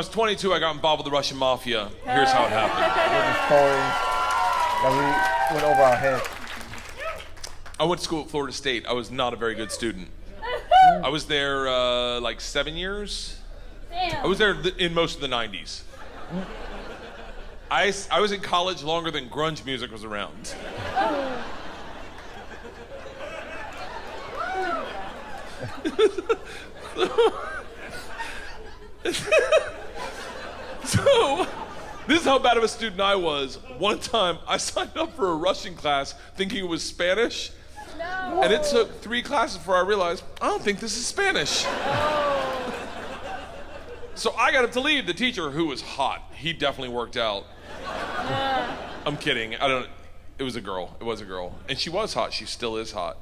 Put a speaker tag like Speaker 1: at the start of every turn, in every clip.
Speaker 1: was 22, I got involved with the Russian mafia. Here's how it happened.
Speaker 2: There's a story that we went over our head.
Speaker 1: I went to school at Florida State. I was not a very good student. I was there like 7 years.
Speaker 3: Damn.
Speaker 1: I was there in most of the 90s. I was in college longer than grunge music was around. So, this is how bad of a student I was. One time, I signed up for a Russian class thinking it was Spanish.
Speaker 3: No.
Speaker 1: And it took 3 classes before I realized, I don't think this is Spanish. So I got up to leave. The teacher, who was hot, he definitely worked out. I'm kidding. It was a girl. It was a girl. And she was hot. She still is hot.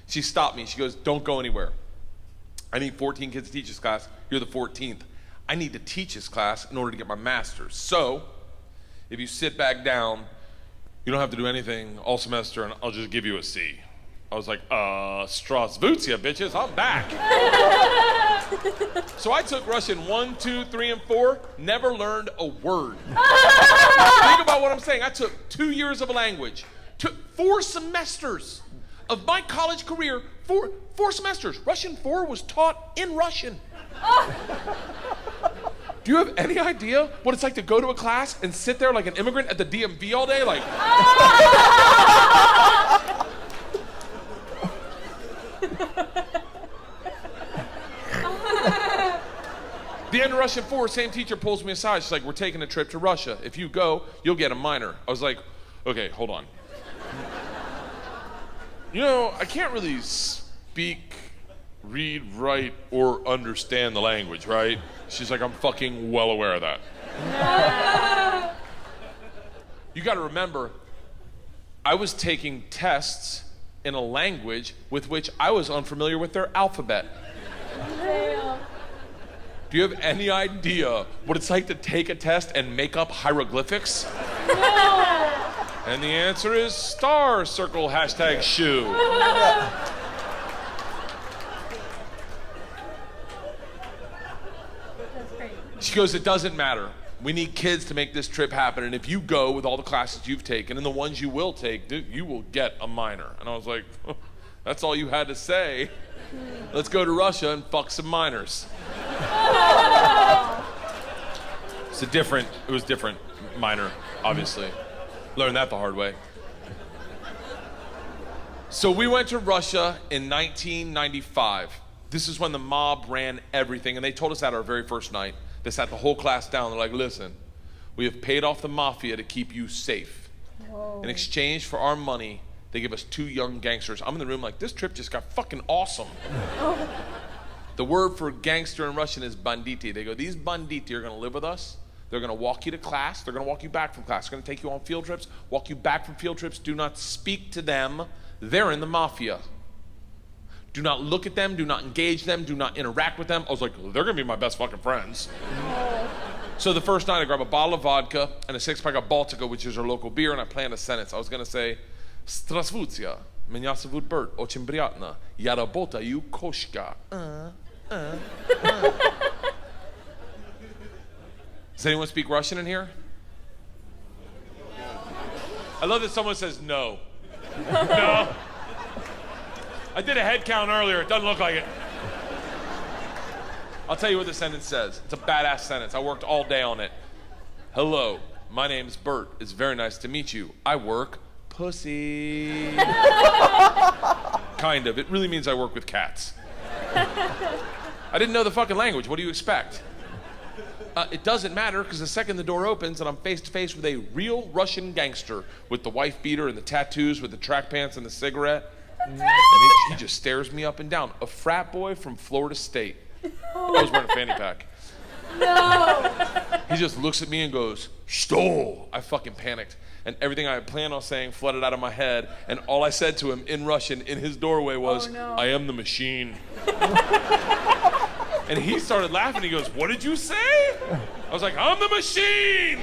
Speaker 1: She stopped me. She goes, don't go anywhere. I need 14 kids to teach this class. You're the 14th. I need to teach this class in order to get my master's. So, if you sit back down, you don't have to do anything all semester, and I'll just give you a C. I was like, Strasvutia, bitches, I'm back. So I took Russian 1, 2, 3, and 4, never learned a word. Think about what I'm saying. I took 2 years of a language, took 4 semesters of my college career, 4 semesters. Russian 4 was taught in Russian. Do you have any idea what it's like to go to a class and sit there like an immigrant at the DMV all day? Like, the end of Russian 4, same teacher pulls me aside. She's like, we're taking a trip to Russia. If you go, you'll get a minor. I was like, okay, hold on. You know, I can't really speak, read, write, or understand the language, right? She's like, I'm fucking well aware of that. You gotta remember, I was taking tests in a language with which I was unfamiliar with their alphabet.
Speaker 3: Damn.
Speaker 1: Do you have any idea what it's like to take a test and make up hieroglyphics?
Speaker 3: No.
Speaker 1: And the answer is star, circle, hashtag shoe.
Speaker 3: That's crazy.
Speaker 1: She goes, it doesn't matter. We need kids to make this trip happen. And if you go with all the classes you've taken and the ones you will take, you will get a minor. And I was like, oh, that's all you had to say. Let's go to Russia and fuck some minors. It was different minor, obviously. Learned that the hard way. So we went to Russia in 1995. This is when the mob ran everything, and they told us that our very first night. They sat the whole class down. They're like, listen, we have paid off the mafia to keep you safe.
Speaker 3: Whoa.
Speaker 1: In exchange for our money, they give us 2 young gangsters. I'm in the room like, this trip just got fucking awesome. The word for gangster in Russian is banditi. They go, these banditi are gonna live with us. They're gonna walk you to class. They're gonna walk you back from class. They're gonna take you on field trips, walk you back from field trips. Do not speak to them. They're in the mafia. Do not look at them. Do not engage them. Do not interact with them. I was like, they're gonna be my best fucking friends. So the first night I grabbed a bottle of vodka and a 6-pack of Baltica, which is our local beer, and I planned a sentence. I was gonna say, Strasvutia, меня зовут BERT, очень приятно. Я работаю кошка. Does anyone speak Russian in here? I love that someone says no. No. I did a head count earlier. It doesn't look like it. I'll tell you what the sentence says. It's a badass sentence. I worked all day on it. Hello, my name's Bert. It's very nice to meet you. I work pussy. Kind of. It really means I work with cats. I didn't know the fucking language. What do you expect? It doesn't matter, because the second the door opens and I'm face to face with a real Russian gangster with the wife beater and the tattoos with the track pants and the cigarette. And he just stares me up and down. A frat boy from Florida State. I was wearing a fanny pack.
Speaker 3: No.
Speaker 1: He just looks at me and goes, "Что?" I fucking panicked. And everything I had planned on saying flooded out of my head. And all I said to him in Russian in his doorway was,
Speaker 3: oh, no.
Speaker 1: I am the machine. And he started laughing. He goes, what did you say? I was like, I'm the machine.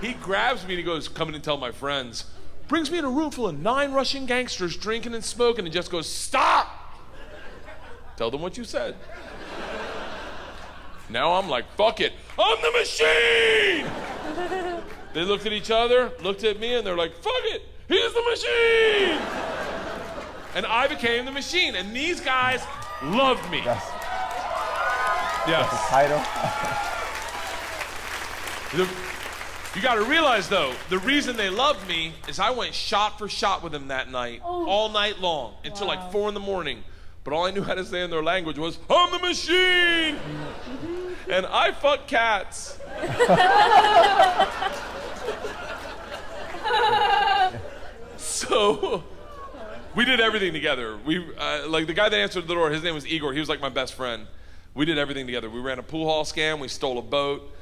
Speaker 1: He grabs me and he goes, come in and tell my friends. Brings me in a room full of 9 Russian gangsters drinking and smoking and just goes, stop. Tell them what you said. Now I'm like, fuck it, I'm the machine! They looked at each other, looked at me, and they're like, fuck it, he's the machine! And I became the machine, and these guys loved me.
Speaker 2: That's
Speaker 1: Yes.
Speaker 2: the title.
Speaker 1: You gotta realize though, the reason they loved me is I went shot for shot with them that night, all night long, until like 4 a.m. But all I knew how to say in their language was, I'm the machine! And I fuck cats. So, we did everything together. Like the guy that answered the door, his name was Igor. He was like my best friend. We did everything together. We ran a pool hall scam. We stole a boat.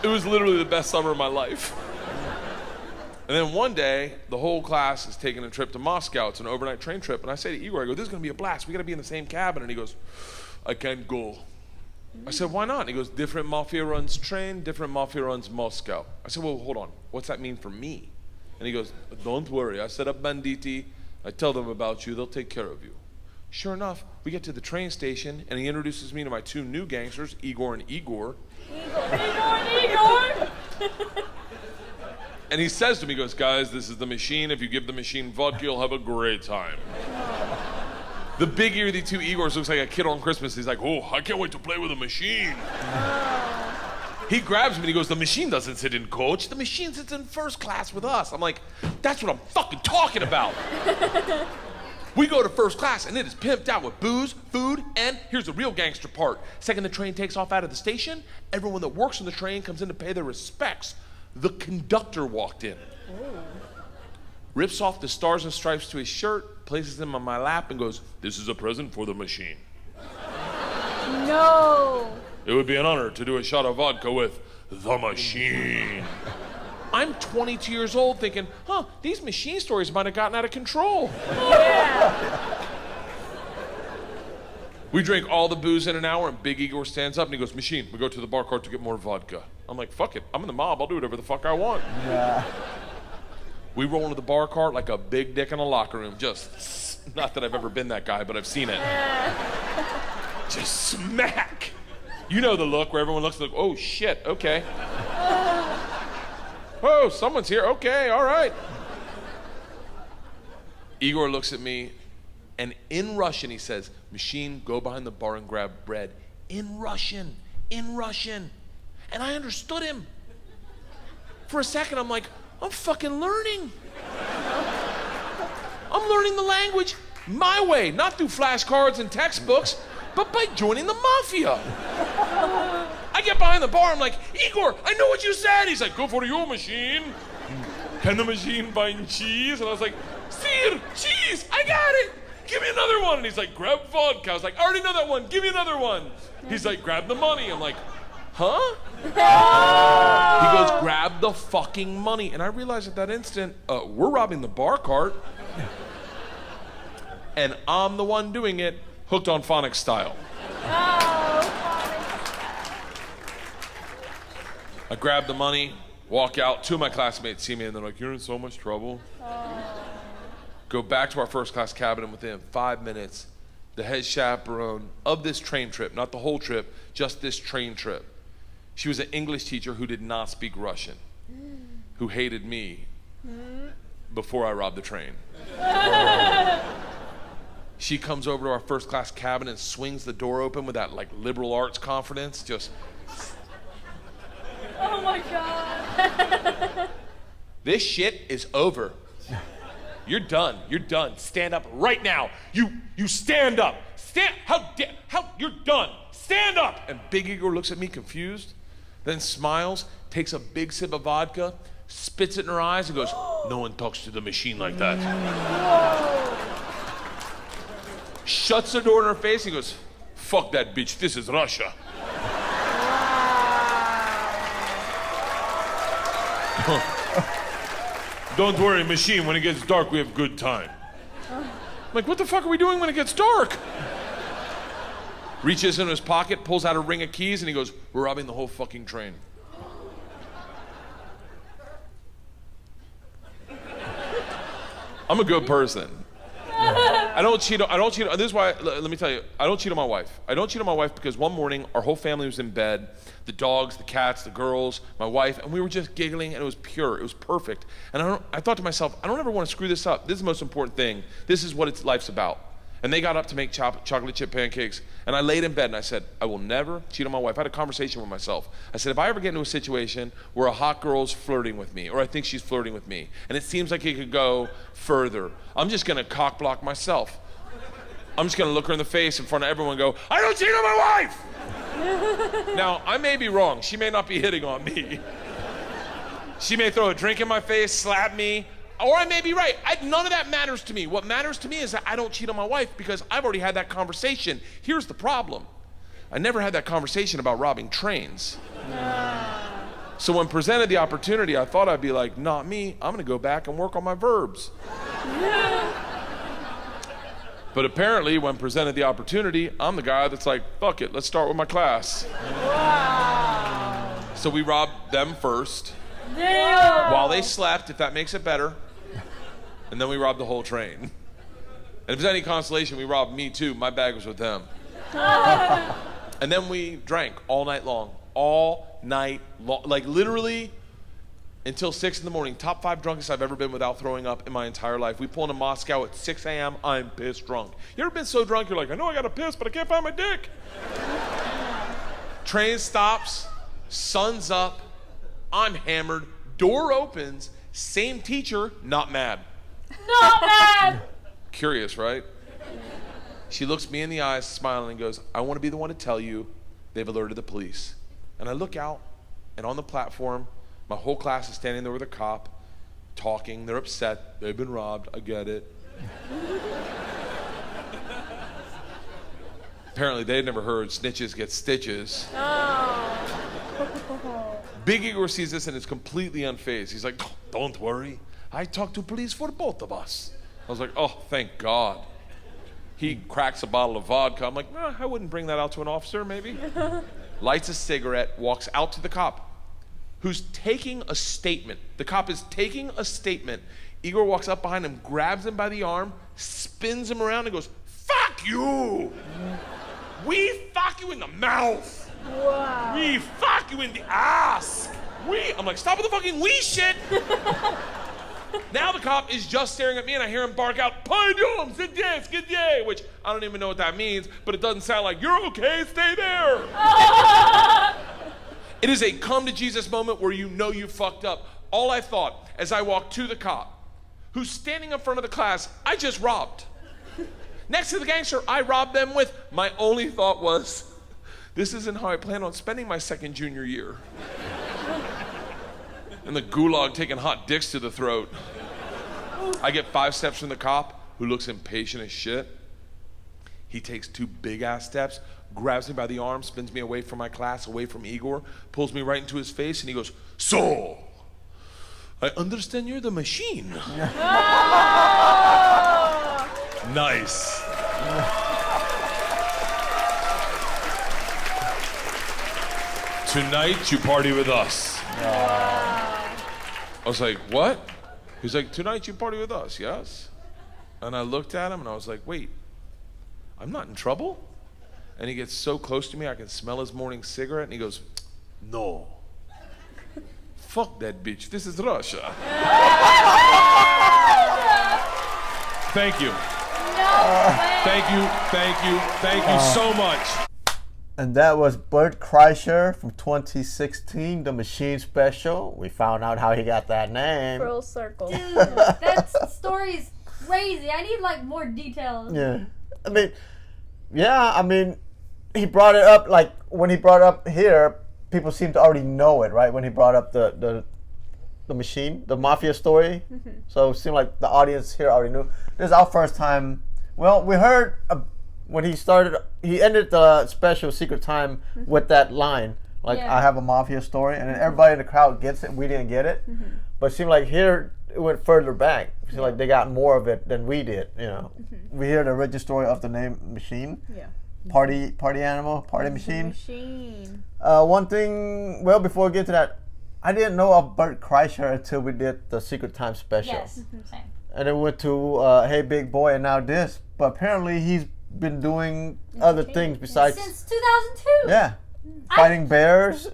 Speaker 1: It was literally the best summer of my life. And then one day, the whole class is taking a trip to Moscow. It's an overnight train trip. And I say to Igor, I go, this is going to be a blast. We got to be in the same cabin. And he goes, I can't go. I said, why not? And he goes, different mafia runs train, different mafia runs Moscow. I said, well, hold on. What's that mean for me? And he goes, don't worry. I set up banditti. I tell them about you. They'll take care of you. Sure enough, we get to the train station, and he introduces me to my 2 new gangsters, Igor and Igor.
Speaker 3: Igor!
Speaker 1: And he says to me, he goes, guys, this is the machine. If you give the machine vodka, you'll have a great time. The big ear-y 2 Igors looks like a kid on Christmas. He's like, oh, I can't wait to play with a machine. He grabs me and he goes, the machine doesn't sit in coach. The machine sits in first class with us. I'm like, that's what I'm fucking talking about. We go to first class and it is pimped out with booze, food, and here's the real gangster part. Second the train takes off out of the station, everyone that works on the train comes in to pay their respects. The conductor walked in. Rips off the stars and stripes to his shirt, places them on my lap and goes, this is a present for the machine.
Speaker 3: No.
Speaker 1: It would be an honor to do a shot of vodka with the machine. I'm 22 years old thinking, these machine stories might have gotten out of control.
Speaker 3: Yeah.
Speaker 1: We drink all the booze in an hour and Big Igor stands up and he goes, machine, we go to the bar cart to get more vodka. I'm like, fuck it, I'm in the mob, I'll do whatever the fuck I want.
Speaker 2: Yeah.
Speaker 1: We roll into the bar cart like a big dick in a locker room, just, not that I've ever been that guy, but I've seen it. Just smack. You know the look where everyone looks like, oh shit, okay. Oh, someone's here, okay, all right. Igor looks at me and in Russian he says, machine, go behind the bar and grab bread. In Russian. And I understood him. For a second I'm like, I'm fucking learning. I'm learning the language my way, not through flashcards and textbooks, but by joining the mafia. I get behind the bar, I'm like, Igor, I know what you said. He's like, go for your machine. Can the machine find cheese? And I was like, Sir, cheese, I got it. Give me another one. And he's like, grab vodka. I was like, I already know that one, give me another one. He's like, grab the money. I'm like, huh? He goes, grab the fucking money. And I realized at that instant, we're robbing the bar cart. And I'm the one doing it, hooked on phonics style. I grab the money, walk out. 2 of my classmates see me and they're like, you're in so much trouble. Go back to our first class cabin and within 5 minutes, the head chaperone of this train trip, not the whole trip, just this train trip. She was an English teacher who did not speak Russian, who hated me before I robbed the train. She comes over to our first class cabin and swings the door open with that like liberal arts confidence, just.
Speaker 3: Oh my God.
Speaker 1: This shit is over. You're done. You're done. Stand up right now. You stand up. You're done. Stand up. And Big Igor looks at me confused, then smiles, takes a big sip of vodka, spits it in her eyes, and goes, no one talks to the machine like that. Shuts the door in her face, and goes, fuck that bitch, this is Russia. Don't worry, machine, when it gets dark, we have good time. I'm like, what the fuck are we doing when it gets dark? Reaches in his pocket, pulls out a ring of keys, and he goes, we're robbing the whole fucking train. I'm a good person. I don't cheat. This is why. Let me tell you. I don't cheat on my wife. I don't cheat on my wife because one morning our whole family was in bed, the dogs, the cats, the girls, my wife, and we were just giggling, and it was pure. It was perfect. And I thought to myself, I don't ever want to screw this up. This is the most important thing. This is what life's about. And they got up to make chocolate chip pancakes, and I laid in bed and I said, I will never cheat on my wife. I had a conversation with myself. I said, if I ever get into a situation where a hot girl's flirting with me, or I think she's flirting with me, and it seems like it could go further, I'm just gonna cock block myself. I'm just gonna look her in the face in front of everyone and go, I don't cheat on my wife! Now, I may be wrong. She may not be hitting on me. She may throw a drink in my face, slap me, or I may be right. None of that matters to me. What matters to me is that I don't cheat on my wife because I've already had that conversation. Here's the problem. I never had that conversation about robbing trains. So when presented the opportunity, I thought I'd be like, not me. I'm gonna go back and work on my verbs. But apparently, when presented the opportunity, I'm the guy that's like, fuck it, let's start with my class.
Speaker 3: Wow.
Speaker 1: So we robbed them first.
Speaker 3: Damn.
Speaker 1: While they slept, if that makes it better. And then we robbed the whole train. And if there's any consolation, we robbed me too. My bag was with them. And then we drank all night long. All night long. Like literally until 6 in the morning. Top 5 drunkest I've ever been without throwing up in my entire life. We pull into Moscow at 6 a.m. I'm pissed drunk. You ever been so drunk you're like, I know I gotta piss, but I can't find my dick. Train stops, sun's up, I'm hammered, door opens, same teacher, not mad.
Speaker 3: Not mad.
Speaker 1: Curious, right? She looks me in the eyes, smiling, and goes, I want to be the one to tell you they've alerted the police. And I look out, and on the platform, my whole class is standing there with a cop, talking. They're upset. They've been robbed. I get it. Apparently, they'd never heard snitches get stitches.
Speaker 3: Oh.
Speaker 1: Big Igor sees this and is completely unfazed. He's like, oh, don't worry. I talked to police for both of us. I was like, oh, thank God. He cracks a bottle of vodka. I'm like, I wouldn't bring that out to an officer, maybe. Lights a cigarette, walks out to the cop, who's taking a statement. The cop is taking a statement. Igor walks up behind him, grabs him by the arm, spins him around and goes, fuck you! We fuck you in the mouth!
Speaker 3: Wow.
Speaker 1: We fuck you in the ass! I'm like, stop with the fucking we shit! Now the cop is just staring at me and I hear him bark out, Pardon, skidye, which I don't even know what that means, but it doesn't sound like, you're okay, stay there! It is a come to Jesus moment where you know you fucked up. All I thought as I walked to the cop, who's standing in front of the class I just robbed. Next to the gangster I robbed them with, my only thought was, this isn't how I plan on spending my second junior year. And the gulag taking hot dicks to the throat. I get 5 steps from the cop, who looks impatient as shit. He takes 2 big ass steps, grabs me by the arm, spins me away from my class, away from Igor, pulls me right into his face, and he goes, so, I understand you're the machine. Nice. Tonight you party with us. I was like, what? He's like, tonight you party with us, yes? And I looked at him and I was like, wait, I'm not in trouble? And he gets so close to me I can smell his morning cigarette and he goes, no. Fuck that bitch, this is Russia. Thank you. Thank you so much.
Speaker 2: And that was BERT KREISCHER from 2016, the Machine Special. We found out how he got that name.
Speaker 3: Full circle.
Speaker 4: Dude, that story's crazy. I need like more details.
Speaker 2: Yeah. I mean, he brought it up, like, when he brought it up here, people seem to already know it, right? When he brought up the machine, the mafia story.
Speaker 3: Mm-hmm.
Speaker 2: So it seemed like the audience here already knew. This is our first time. Well, we heard when he ended the special Secret Time with that line, like,
Speaker 4: Yeah.
Speaker 2: I have a mafia story, and then everybody in the crowd gets it, we didn't get it. But it seemed like here, it went further back. It seemed like they got more of it than we did, you know. We hear the origin story of the name Machine.
Speaker 3: Yeah.
Speaker 2: Party animal, party machine.
Speaker 3: Machine.
Speaker 2: One thing, well, before we get to that, I didn't know of BERT KREISCHER until we did the Secret Time special.
Speaker 4: Yes, same.
Speaker 2: And then we went to Hey Big Boy, and now this. but apparently he's been doing other things besides.
Speaker 4: Since 2002.
Speaker 2: Yeah, fighting bears.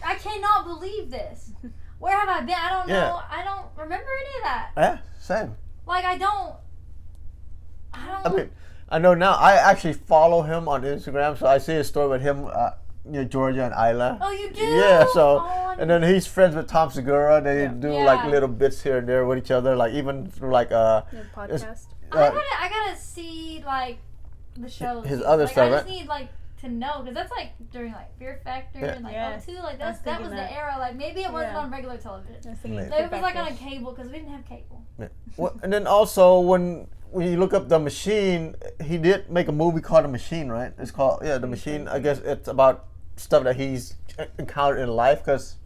Speaker 4: I cannot believe this. Where have I been? I don't
Speaker 2: Yeah.
Speaker 4: know. I don't remember any of that.
Speaker 2: Yeah, same.
Speaker 4: Like I don't.
Speaker 2: I mean, I know now. I actually follow him on Instagram, so I see a story with him, Georgia and Isla.
Speaker 4: Oh, you do?
Speaker 2: Yeah. So,
Speaker 4: Oh,
Speaker 2: and then he's friends with Tom Segura. They do like
Speaker 4: Yeah.
Speaker 2: little bits here and there with each other, like even through like
Speaker 3: podcast.
Speaker 4: I gotta see like the shows.
Speaker 2: his other
Speaker 4: like,
Speaker 2: stuff,
Speaker 4: I just
Speaker 2: right?
Speaker 4: need like to know because that's like during like Fear Factor
Speaker 2: Yeah.
Speaker 4: and like
Speaker 3: Yes.
Speaker 4: O2. Like
Speaker 3: I was
Speaker 4: that was
Speaker 3: thinking
Speaker 4: the
Speaker 3: that.
Speaker 4: era. Like maybe it wasn't
Speaker 3: Yeah.
Speaker 4: on regular television.
Speaker 2: Maybe.
Speaker 4: Maybe it was like on a cable because we didn't have cable.
Speaker 2: Yeah. Well, and then also when you look up The Machine, he did make a movie called The Machine, right? It's called The Machine. I guess it's about stuff that he's encountered in life because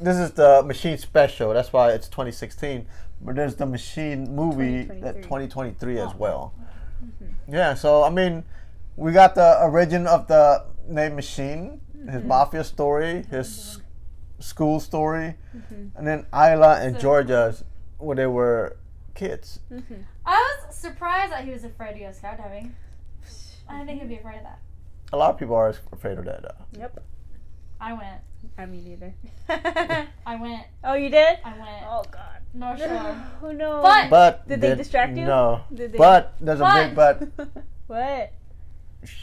Speaker 2: this is the Machine special. That's why it's 2016. But there's the Machine movie that 2023 as well. Yeah. So I mean, we got the origin of the name Machine, his mafia story, his school story, and then Isla and Georgia's when they were kids.
Speaker 4: I was surprised that he was afraid to go skydiving. I didn't think he'd be afraid of that.
Speaker 2: A lot of people are afraid of that.
Speaker 3: Yep.
Speaker 4: I went.
Speaker 3: I mean, neither.
Speaker 4: I went.
Speaker 3: Oh, you did?
Speaker 4: I went.
Speaker 3: Oh God.
Speaker 4: North Shore.
Speaker 3: Oh no.
Speaker 4: But
Speaker 3: Did they distract you?
Speaker 2: No.
Speaker 3: Did they?
Speaker 2: But there's a big but.
Speaker 3: What?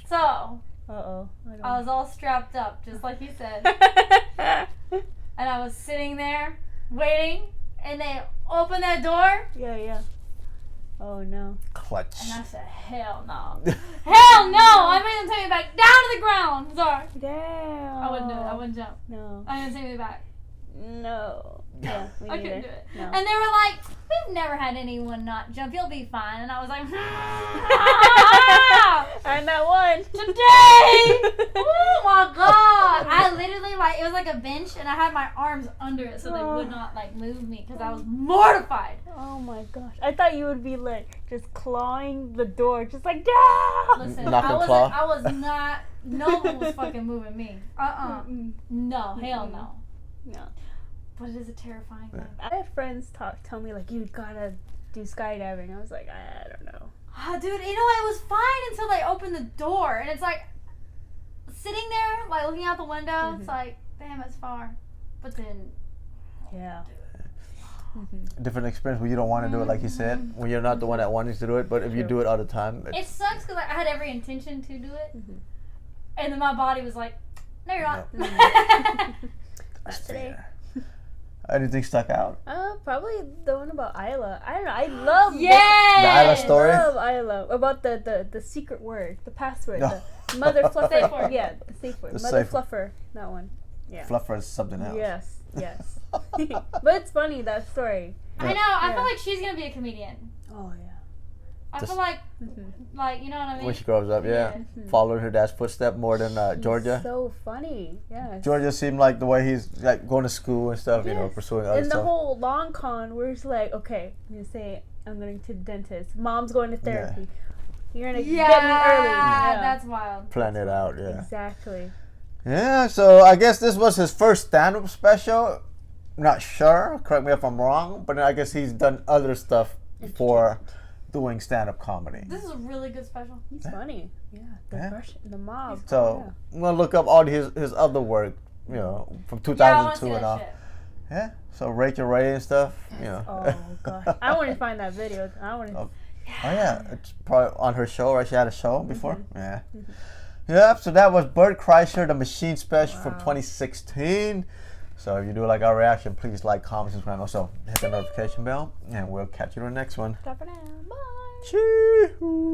Speaker 4: So
Speaker 3: Uh-oh.
Speaker 4: I was all strapped up, just like you said, and I was sitting there waiting, and they opened that door,
Speaker 3: Yeah. Oh no.
Speaker 2: Clutch.
Speaker 4: and I said, "Hell no, hell no!" I made them take me back down to the ground. Sorry,
Speaker 3: Damn.
Speaker 4: I wouldn't do it. I wouldn't jump.
Speaker 3: No.
Speaker 4: I didn't take me back.
Speaker 3: No. Yeah, me
Speaker 4: I
Speaker 3: neither.
Speaker 4: couldn't do it.
Speaker 3: No.
Speaker 4: And they were like, "We've never had anyone not jump. You'll be fine." And I was like,
Speaker 3: I'm that one.
Speaker 4: "Today, oh my god!" I literally it was like a bench, and I had my arms under it so they would not move me because I was mortified.
Speaker 3: Oh my gosh. I thought you would be just clawing the door, just like, no!
Speaker 4: Listen,
Speaker 2: Knock and
Speaker 4: I
Speaker 2: claw?
Speaker 4: was not. No one was fucking moving me. No, hell no.
Speaker 3: No.
Speaker 4: But it is a terrifying thing.
Speaker 3: I had friends tell me, you gotta do skydiving. I was like, I don't know.
Speaker 4: Dude, you know it was fine until they opened the door, and it's like sitting there, looking out the window. It's like, damn, it's far. But then,
Speaker 3: Yeah.
Speaker 2: Different experience where you don't want to do it, like you said, when you're not the one that wants to do it. But if you do it all the time,
Speaker 4: it sucks because I had every intention to do it, and then my body was like, no, you're not.
Speaker 3: Not today.
Speaker 2: Anything stuck out?
Speaker 3: Probably the one about Isla. I don't know. I love
Speaker 4: Yes!
Speaker 2: The Isla story?
Speaker 3: I love Isla. About the secret word, the password,
Speaker 2: No.
Speaker 3: the mother fluffer.
Speaker 4: Safe word.
Speaker 3: Yeah, the safe word.
Speaker 2: The
Speaker 3: Mother
Speaker 2: safe-
Speaker 3: fluffer. That one. Yeah.
Speaker 2: Fluffer is something else.
Speaker 3: Yes. But it's funny, that story.
Speaker 4: I know. I
Speaker 3: Yeah.
Speaker 4: feel like she's gonna be a comedian.
Speaker 3: Oh yeah.
Speaker 4: I
Speaker 2: Just-
Speaker 4: feel like, you know what I mean?
Speaker 2: When she grows up, yeah. Following her dad's footstep more than Georgia.
Speaker 3: So funny. Yes.
Speaker 2: Georgia seemed like the way he's going to school and stuff,
Speaker 3: Yes.
Speaker 2: pursuing other
Speaker 3: And the
Speaker 2: stuff.
Speaker 3: whole long con where it's like, okay, I'm gonna say I'm going to the dentist. Mom's going to therapy. You're gonna
Speaker 4: Yeah,
Speaker 3: get me early. Yeah.
Speaker 4: that's wild.
Speaker 2: Plan it out, yeah.
Speaker 3: Exactly.
Speaker 2: Yeah, so I guess this was his first stand-up special. Not sure, correct me if I'm wrong, but I guess he's done other stuff before doing stand-up comedy.
Speaker 4: This is a really good special.
Speaker 3: He's funny. Yeah. The
Speaker 2: Yeah.
Speaker 3: Russian, the mob.
Speaker 2: So I'm gonna look up all his other work, from
Speaker 4: Yeah, I want to
Speaker 2: 2002
Speaker 4: see
Speaker 2: and
Speaker 4: that
Speaker 2: all.
Speaker 4: shit.
Speaker 2: Yeah, so Rachel Ray and stuff,
Speaker 3: Oh gosh. I want to find that video. I want to.
Speaker 2: Oh yeah, it's probably on her show, right? She had a show before. Yeah. Yep. So that was BERT KREISCHER, the Machine Special from 2016. So if you do like our reaction, please like, comment, subscribe, also hit the notification bell, and we'll catch you in the next one.
Speaker 3: Stop for now. Bye.
Speaker 2: Chee-hoo.